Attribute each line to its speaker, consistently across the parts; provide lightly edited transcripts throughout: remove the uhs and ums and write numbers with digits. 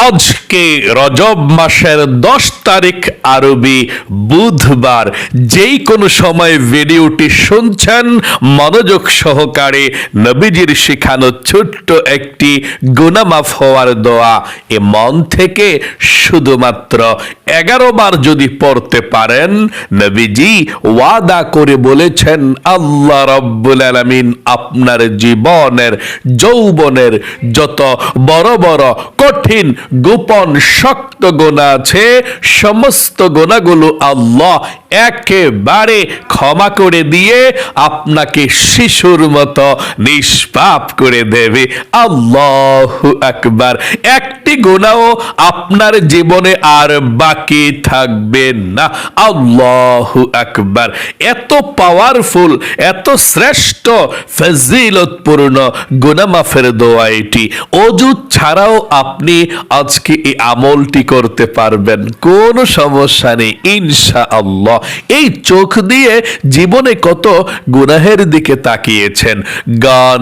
Speaker 1: আজকে রজব মাসের 10 তারিখ আরবি বুধবার। যেই কোনো সময় ভিডিওটি শুনছেন মনোযোগ সহকারে নবীজির শেখানো ছোট্ট একটি গুনাহ মাফ হওয়ার দোয়া এ মন থেকে শুধুমাত্র 11 বার যদি পড়তে পারেন, নবীজি ওয়াদা করে বলেছেন আল্লাহ রাব্বুল আলামিন আপনার জীবনের যৌবনের যত বড় বড় কঠিন গোপন শক্ত গুনাহ আছে সমস্ত গুনাহগুলো আল্লাহ একেবারে ক্ষমা করে দিয়ে আপনাকে শিশুর মতো নিষ্পাপ করে দেবে। আল্লাহু আকবার। একটি গুনাহও আপনার জীবনে আর বাকি থাকবে না। আল্লাহু আকবার। এত পাওয়ারফুল, এত শ্রেষ্ঠ ফজিলতপূর্ণ গুনাহ মাফের দোয়া এটি। ওযু ছাড়াও আপনি আজকে এই আমলটি করতে পারবেন, কোনো সমস্যা নেই ইনশাআল্লাহ। এই চোখ দিয়ে জীবনে কত গুনাহের দিকে তাকিয়েছেন, গান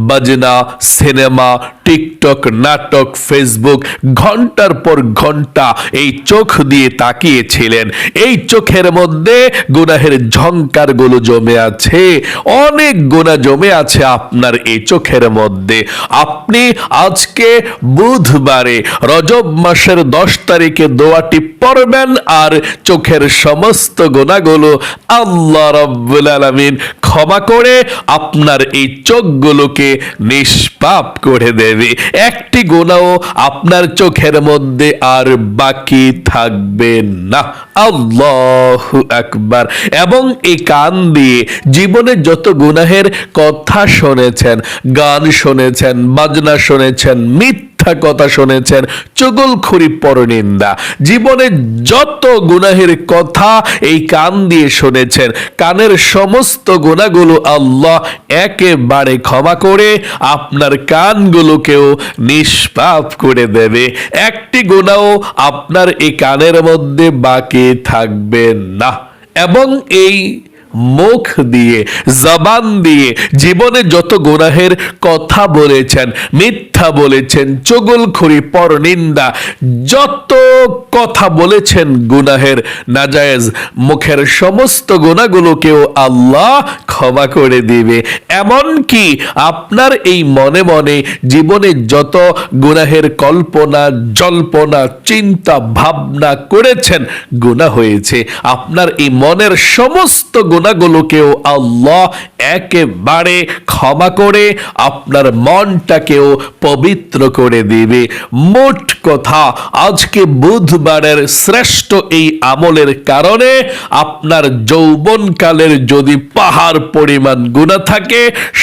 Speaker 1: বাজনা, সিনেমা, টিকটক, নাটক, ফেসবুক, ঘন্টার পর ঘন্টা এই চোখ দিয়ে তাকিয়েছিলেন। এই চোখের মধ্যে গুনাহের ঝংকারগুলো জমে আছে, অনেক গুনাহ জমে আছে আপনার এই চোখের মধ্যে। আপনি আজকে বুধবারে রজব মাসের 10 তারিখে দোয়াটি পড়বেন আর চোখের সমস্ত গুনাহগুলো আল্লাহ রাব্বুল আলামিন ক্ষমা করে আপনার এই চোখগুলোকে নিষ্পাপ করে দেবে। একটি গুনাহও আপনার চোখের মধ্যে আর বাকি থাকবে না। আল্লাহু আকবার। এবং এই কান দিয়ে জীবনে যত গুনাহের কথা শুনেছেন, গান শুনেছেন, বাজনা শুনেছেন, মিথ্যা কথা শুনেছেন, চুগলখড়ি পরনিন্দা, জীবনে যত গুনাহের কথা এই কান দিয়ে শুনেছেন, কানের সমস্ত গুনাহগুলো আল্লাহ একেবারে ক্ষমা করে আপনার কানগুলোকেও নিষ্পাপ করে দেবে। একটি গুনাহও আপনার এই কানের মধ্যে বাকি থাকবে না। এবং এই মুখ দিয়ে, জবান দিয়ে জীবনে যত গুনাহের কথা বলেছেন, মিথ্যা বলেছেন, চুগলখড়ি পরনিন্দা, যত কথা বলেছেন গুনাহের নাজায়েজ, মুখের সমস্ত গুনাহগুলোকেও আল্লাহ ক্ষমা করে দিবে। এমনকি আপনার এই মনে মনে জীবনে যত গুনাহের কল্পনা জল্পনা চিন্তা ভাবনা করেছেন, গুনাহ হয়েছে, আপনার এই মনের সমস্ত গুনাহগুলোকেও আল্লাহ একেবারে ক্ষমা করে আপনার মনটাকেও পবিত্র করে দিবে। মোট কথা, আজকে বুধবারের শ্রেষ্ঠ এই আমলের কারণে আপনার যৌবনকালের যদি পাহাড় পরিমাণ গুনাহ থাকে,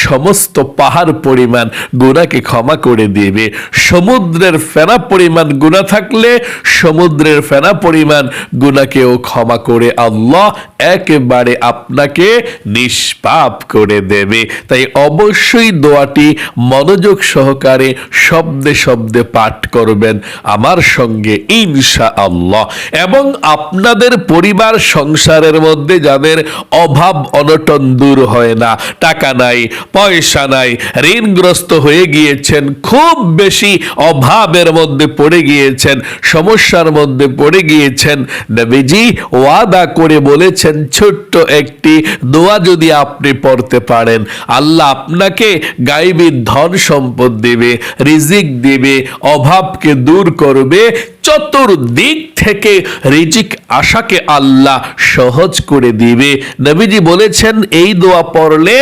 Speaker 1: সমস্ত পাহাড় পরিমাণ গুনাহকে ক্ষমা করে দিবে। সমুদ্রের ফেনা পরিমাণ গুনাহ থাকলে সমুদ্রের ফেনা পরিমাণ গুনাহকেও ক্ষমা করে আল্লাহ একেবারে আপনাকে নিষ্পাপ করে দেবে। তাই অবশ্যই দোয়াটি মনোযোগ সহকারে শব্দে শব্দে পাঠ করবেন আমার সঙ্গে ইনশাআল্লাহ। এবং আপনাদের পরিবার সংসারের মধ্যে যাদের অভাব অনটন দূর হয় না, টাকা নাই, পয়সা নাই, ঋণগ্রস্ত হয়ে গিয়েছেন, খুব বেশি অভাবের মধ্যে পড়ে গিয়েছেন, সমস্যার মধ্যে পড়ে গিয়েছেন, নবীজি ওয়াদা করে বলেছেন ছোট্ট একটি দোয়া যদি আপনি পড়তে পারেন, আল্লাহ আপনাকে গায়বী ধন সম্পদ দেবে, রিজিক দেবে, অভাবকে দূর করবে, চতুর্দিক থেকে রিজিক আশাকে আল্লাহ সহজ করে দিবে। নবীজি বলেছেন এই দোয়া পড়লে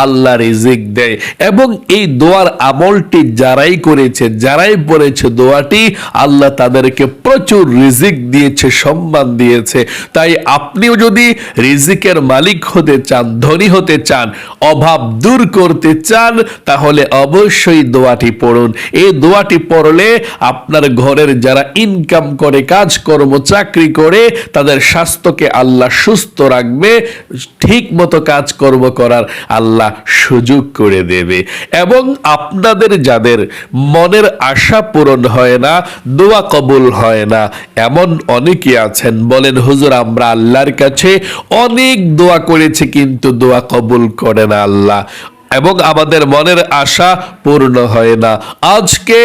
Speaker 1: আল্লাহ রিজিক দেয়। এবং এই দোয়ার আমলটি যারাই করেছে, যারাই পড়েছে দোয়াটি, আল্লাহ তাদেরকে প্রচুর রিজিক দিয়েছে, সম্মান দিয়েছে। তাই আপনিও যদি রিজিকের মালিক হতে চান, ধনী হতে চান, অভাব দূর করতে চান, তাহলে অবশ্যই দোয়াটি পড়ুন। এই দোয়াটি পড়লে আপনার ঘরের যারা ইনকাম করে, কাজকর্ম চাকরি করে, তাদের স্বাস্থ্যকে আল্লাহ সুস্থ রাখবে, ঠিক মতো কাজকর্ম করার আল্লাহ সুযোগ করে দেবে। এবং আপনাদের যাদের মনের আশা পূরণ হয় না, দোয়া কবুল হয় না, এমন অনেকে আছেন, বলেন হুজুর আমরা আল্লাহর কাছে অনেক দোয়া করেছি কিন্তু দোয়া কবুল করে না আল্লাহ। এবং আমাদের মনের আশা পূর্ণ হয় না। আজকে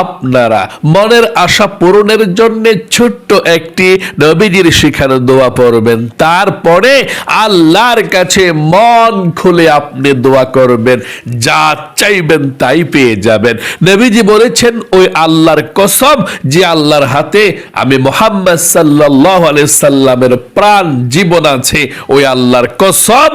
Speaker 1: আপনারা মনের আশা পূরণের জন্য ছোট্ট একটি নবীজির শিখানো দোয়া পড়বেন, তারপরে আল্লাহর কাছে মন খুলে আপনি দোয়া করবেন, যা চাইবেন তাই পেয়ে যাবেন। নবীজি বলেছেন, ওই আল্লাহর কসম যে আল্লাহর হাতে আমি মুহাম্মদ সাল্লাল্লাহু আলাইহি সাল্লামের প্রাণ জীবন আছে, ওই আল্লাহর কসম,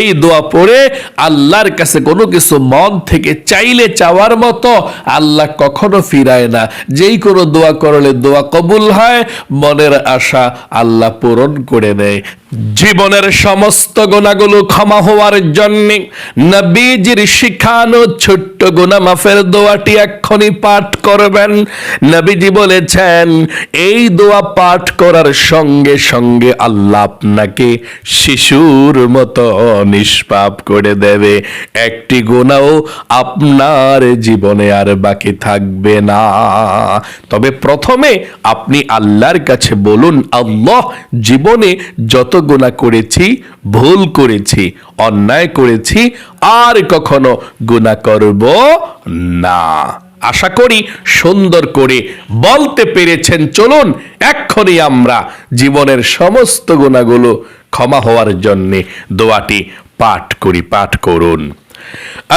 Speaker 1: এই দোয়া পড়ে আল্লাহর কাছে কোনো কিছু মন থেকে চাইলে চাওয়ার মতো আল্লাহ কখনো ফিরায় না। যেই কোনো দোয়া করলে দোয়া কবুল হয়, মনের আশা আল্লাহ পূরণ করে দেয়। জীবনের সমস্ত গুনাহগুলো ক্ষমা হওয়ার জন্য নবীজির শিখানো ছোট্ট গুনাহ মাফের দোয়াটি এক্ষুনি পাঠ করবেন। নবীজি বলেছেন, এই দোয়া পাঠ করার সঙ্গে সঙ্গে আল্লাহ আপনাকে শিশুর মতো নিষ্পাপ করে দেবে। একটি গুনাহ আপনার জীবনে আর বাকি থাকবে না। তবে প্রথমে আপনি আল্লাহর কাছে বলুন, আল্লাহ, জীবনে যত গুনাহ করেছি, ভুল করেছি, অন্যায় করেছি, আর কখনো গুনাহ করব না। আশা করি সুন্দর করে বলতে পেরেছেন। চলুন এক্ষুনি আমরা জীবনের সমস্ত গুনাহগুলো ক্ষমা হওয়ার জন্য দোয়াটি পাঠ করি। পাঠ করুন।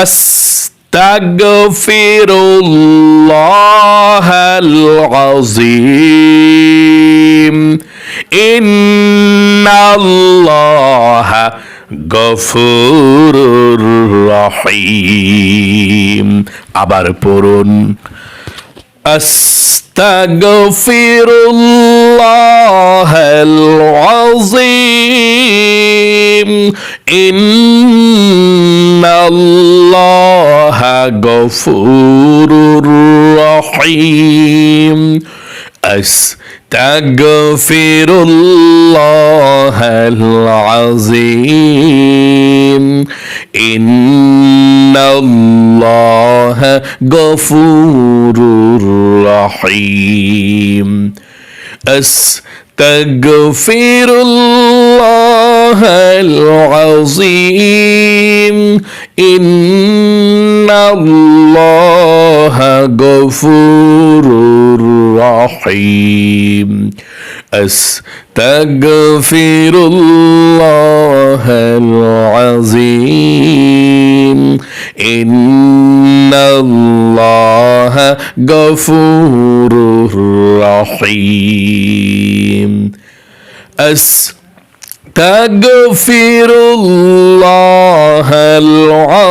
Speaker 1: আস্তাগফিরুল্লাহাল আযীম, ইন্নাল্লাহা গফুরুর রহিম। আবার পড়ুন, আস্তাগফিরুল্লাহাল আযীম, ইন্নাল্লাহা গফুরুর রহিম। আস্তাগফিরুল্লাহাল আযীম, ইন্নাল্লাহা গফুরুর রহিম। আস্তাগফিরুল্লাহাল আযীম, ইন্নাল্লাহা গফুরুর রহিম। আস্তাগফিরুল্লাহাল আযীম, ইন্নাল্লাহা গফুরুর রহিম। আস্তাগফিরুল্লাহাল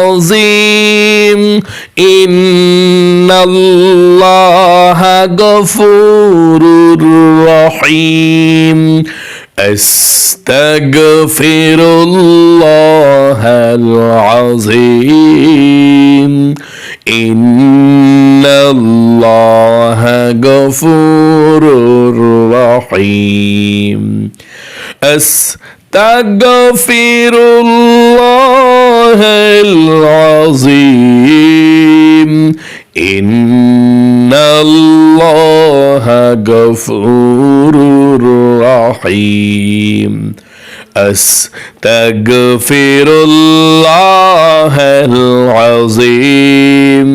Speaker 1: আযীম, ইন্নাল্লাহা গফুরুর রহিম। আস্তাগফিরুল্লাহাল আযীম, ইন্নাল্লাহা গফুরুর রহিম। আস্তাগফিরুল্লাহাল আযীম, ইন্নাল্লাহা গফুরুর রহিম। আস্তাগফিরুল্লাহাল আযীম,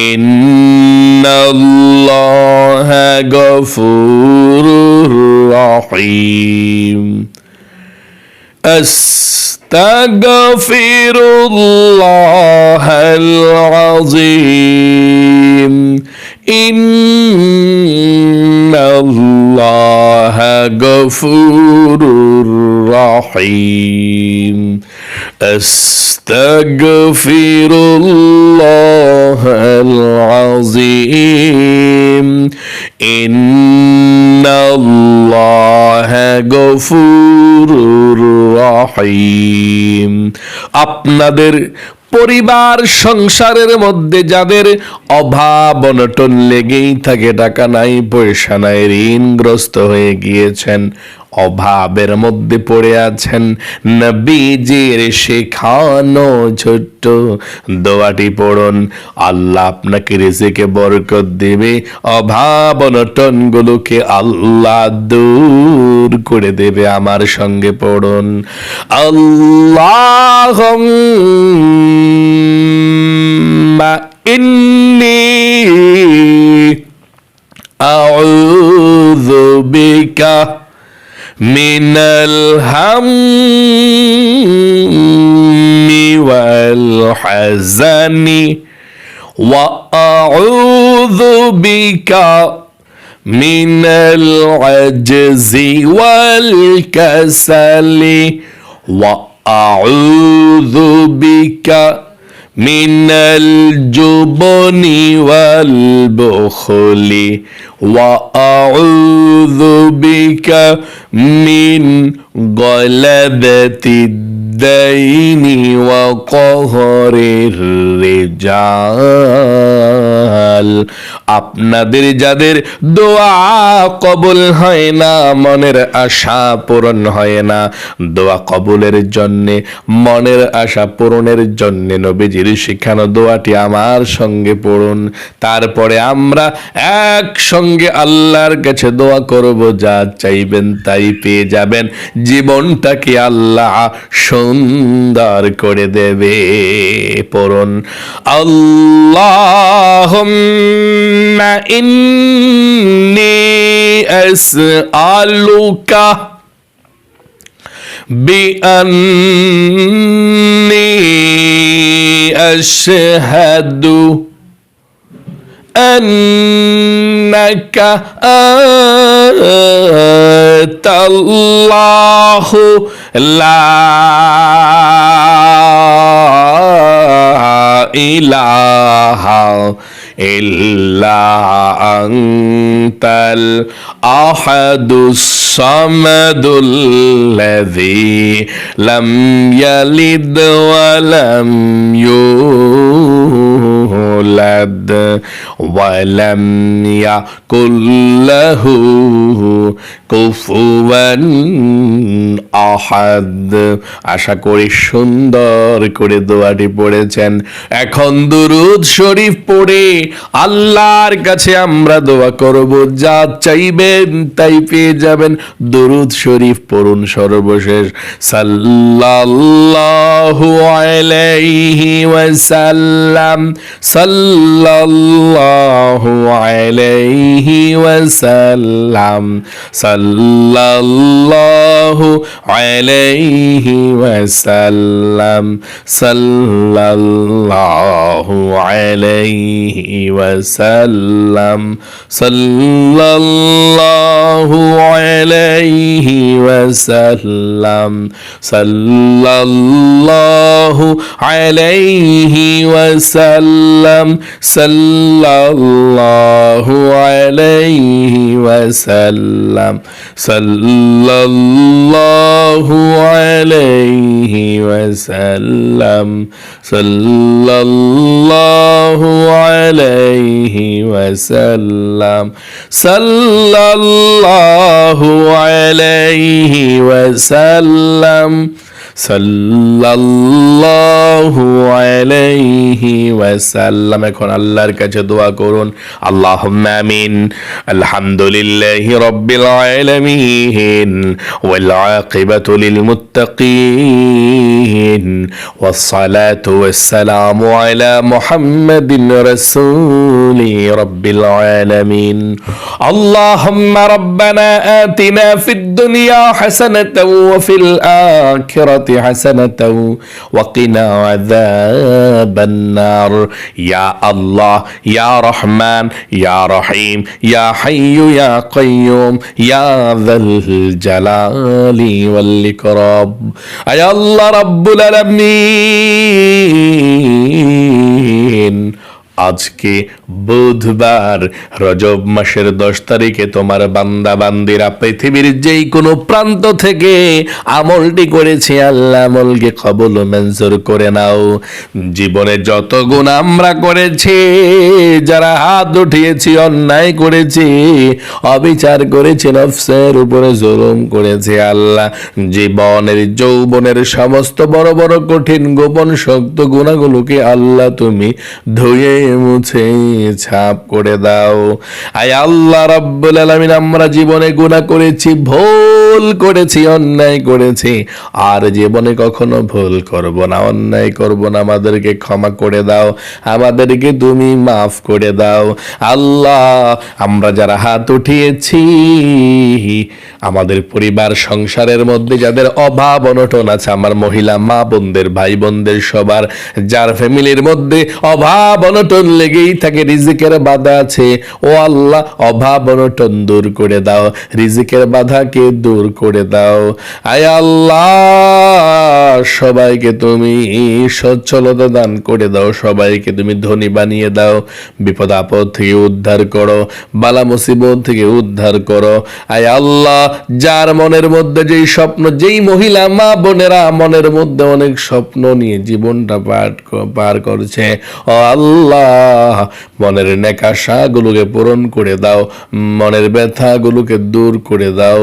Speaker 1: ইন্নাল্লাহা গফুরুর রহিম। আস্তাগফিরুল্লাহাল আযীম, ইন্নাল্লাহা গফুরুর রহিম। আস্তাগফিরুল্লাহাল আযীম, ইন্নাল্লাহা গফুরুর রহিম। আপনাদের পরিবার সংসারের মধ্যে যাদের অভাব অনটন লেগেই থাকে, টাকা নাই, পয়সা নাই, ঋণগ্রস্ত হয়ে গিয়েছেন, অভাবের মধ্যে পড়ে আছেন, নবীজির শেখানো ছোট্ট দোয়াটি পড়ুন। আল্লাহ আপনাকে রিজিকে বরকত দেবে, অভাব অনটনগুলোকে আল্লাহ দূর করে দেবে। আমার সঙ্গে পড়ুন, আল্লাহুম্মা ইন্নী আউযু বিকা মিনাল হাম্মি ওয়াল হাযানি ওয়া আউযু বিকা মিনাল আজজি ওয়াল কাসালি ওয়া আউযু বিকা মিনাল জুবনি ওয়াল বুখলি ওয়া আউযু বিকা মিন গলাবাতিদ দাইনি ওয়া কহরির রিজাল। আপনাদের যাদের দোয়া কবুল হয় না, মনের আশা পূরণ হয় না, দোয়া কবুলের জন্যে, মনের আশা পূরণের জন্যে নবীজির শিখানো দোয়াটি আমার সঙ্গে পড়ুন। তারপরে আমরা একসঙ্গে আল্লাহর কাছে দোয়া করব, যা চাইবেন তাই পেয়ে যাবেন, জীবনটাকে আল্লাহ সুন্দর করে দেবে। পড়ুন, আল্লাহুম্মা ইন্নী আসআলুকা বিআন্নী আশহাদু আন্নাকা আনতাল্লাহু লা ইলাহা ইল্লা আনতাল আহাদুস সামাদুল্লাযী লাম ইয়ালিদ ওয়া লাম ইউলাদ ওয়া লাম ইয়াকুল লাহু কুফুয়ান আহাদ। আশা করি সুন্দর করে দোয়াটি পড়েছেন। এখন দুরূদ শরীফ পড়ে আল্লাহর কাছে আমরা দোয়া করব, যা চাইবেন তাই পেয়ে যাবেন। দুরূদ শরীফ পড়ুন সর্বশেষ, সাল্লাল্লাহু আলাইহি ওয়াসাল্লাম, সাল্লাল্লাহু আলাইহি ওয়াসাল্লাম, সাল্লাল্লাহু আলাইহি ওয়াসাল্লাম, সাল্লাল্লাহু আলাইহি ওয়াসাল্লাম, সাল্লাল্লাহু আলাইহি ওয়াসাল্লাম, সাল্লাল্লাহু আলাইহি ওয়াসাল্লাম, সাল্লাল্লাহু আলাইহি ওয়াসাল্লাম, সাল্লাল্লাহু আলাইহি ওয়াসাল্লাম, সাল্লাল্লাহু আলাইহি ওয়াসাল্লাম, সাল্লাল্লাহু আলাইহি ওয়াসাল্লাম, সাল্লাল্লাহু আলাইহি ওয়াসাল্লাম। এখন আল্লাহর কাছে দোয়া করুন, আল্লাহুম্মা আমিন। আলহামদুলিল্লাহি রাব্বিল আলামিন ওয়াল আকিবাতু লিল মুত্তাকিন ওয়াস সালাতু ওয়াস সালামু আলা মুহাম্মাদিন রাসূলি রাব্বিল আলামিন। আল্লাহুম্মা রাব্বানা আতিনা ফিদ দুনিয়া হাসানাতাও ওয়া ফিল আখিরাতি হাসানাতাও ওয়া কিনা আযাবান নার। ইয়া আল্লাহ, ইয়া রহমান, ইয়া রহিম, ইয়া হাইয়্যু ইয়া কাইয়্যুম, ইয়া যাল জালালি ওয়াল ইকরাম। আয় আল্লাহ রাব্বুল আলামিন, আজকে বুধবার রজব মাসের 10 তারিখে তোমার বান্দা বান্দিরা পৃথিবীর যেই কোনো প্রান্ত থেকে আমলটি করেছে, আল্লাহ আমলকে কবুল ও মঞ্জুর করে নাও। জীবনে যত গুণ আমরা করেছি, যারা হাত উঠিয়েছি, অন্যায় করেছি, অবিচার করেছি, নফসের উপরে জুলুম করেছে, আল্লাহ জীবনের যৌবনের সমস্ত বড় বড় কঠিন গোপন শক্ত গুণাগুলোকে আল্লাহ তুমি ধুয়ে মুছে ছাপ করে দাও। আয় আল্লাহ রাব্বুল আলামিন, আমরা জীবনে গুনাহ করেছি, ভুল করেছি, অন্যায় করেছি, আর জীবনে কখনো ভুল করব না, অন্যায় করব না। আমাদেরকে ক্ষমা করে দাও, আমাদেরকে তুমি মাফ করে দাও। আল্লাহ আমরা যারা হাত উঠিয়েছি, আমাদের পরিবার সংসারের মধ্যে যাদের অভাব অনটন আছে, আমার মহিলা মা বোনদের, ভাই বোনদের সবার, যার ফ্যামিলির মধ্যে অভাব অনটন লেগেই থাকে, রিজিকের বাধা আছে, ও আল্লাহ অভাব অনটন দূর করে দাও, রিজিকের বাধাকে দূর করে দাও। আয় আল্লাহ সবাইকে তুমি সচ্ছলতা দান করে দাও, সবাইকে তুমি ধনী বানিয়ে দাও, বিপদ আপদ থেকে উদ্ধার করো, বালা মুসিবত থেকে উদ্ধার করো। আয় আল্লাহ যার মনের মধ্যে যেই স্বপ্ন, যেই মহিলা মা বোনেরা মনের মধ্যে অনেক স্বপ্ন নিয়ে জীবনটা পার করছে, ও আল্লাহ মনের নেকাশাগুলোকে পূরণ করে দাও, মনের ব্যথাগুলোকে দূর করে দাও।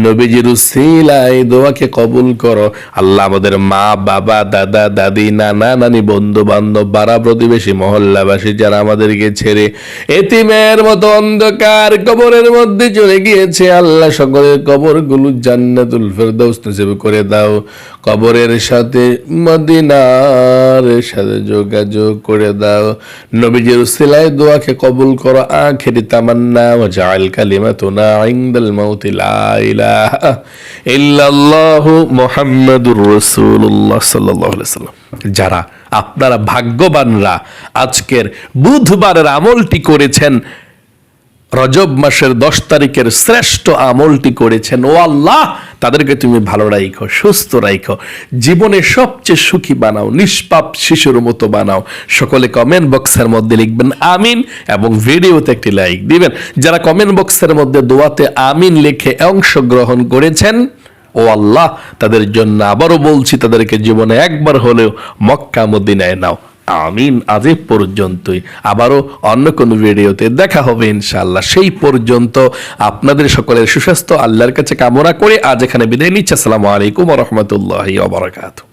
Speaker 1: নবীজির উসিলায় দোয়াকে কবুল করো। আল্লাহ আমাদের মা বাবা দাদা দাদি নানা নানি বন্ধু বান্ধব পাড়া প্রতিবেশী মহল্লাবাসী যারা আমাদেরকে ছেড়ে এতিমের মতো অন্ধকার কবরের মধ্যে চলে গিয়েছে, আল্লাহ সকলের কবরগুলো জান্নাতুল ফেরদাউস নসিব করে দাও। কবরের সাথে মদিনার সাথে যোগাযোগ করে দাও। নবীজির উসিলায় দোয়াকে কবুল করো। আখিরি তামান্না ওয়া জাআল কালিমাতুনা ইনদাল মাউতি লা ইলাহা ইল্লাল্লাহু মুহাম্মাদুর রাসূলুল্লাহ সাল্লাল্লাহু আলাইহি ওয়াসাল্লাম। যারা আপনারা ভাগ্যবানরা আজকের বুধবারের আমলটি করেছেন, রজব মাসের 10 তারিখের শ্রেষ্ঠ আমলটি করেছেন, ও আল্লাহ তাদেরকে তুমি ভালো রাখো, সুস্থ রাখো, জীবনে সবচেয়ে সুখী বানাও, নিষ্পাপ শিশুর মতো বানাও। সকলে কমেন্ট বক্সের মধ্যে লিখবেন আমিন এবং ভিডিওতে একটি লাইক দিবেন। যারা কমেন্ট বক্সের মধ্যে দোয়াতে আমিন লিখে অংশগ্রহণ করেছেন, ও আল্লাহ তাদের জন্য আবারও বলছি, তাদেরকে জীবনে একবার হলেও মক্কা মদিনায় নাও। আমিন। আজ এ পর্যন্তই, আবারও অন্য কোনো ভিডিওতে দেখা হবে ইনশাআল্লাহ। সেই পর্যন্ত আপনাদের সকলের সুস্বাস্থ্য আল্লাহর কাছে কামনা করে আজ এখানে বিদায় নিচ্ছি। আসসালামু আলাইকুম ওয়া রাহমাতুল্লাহি ওয়া বারাকাতুহু।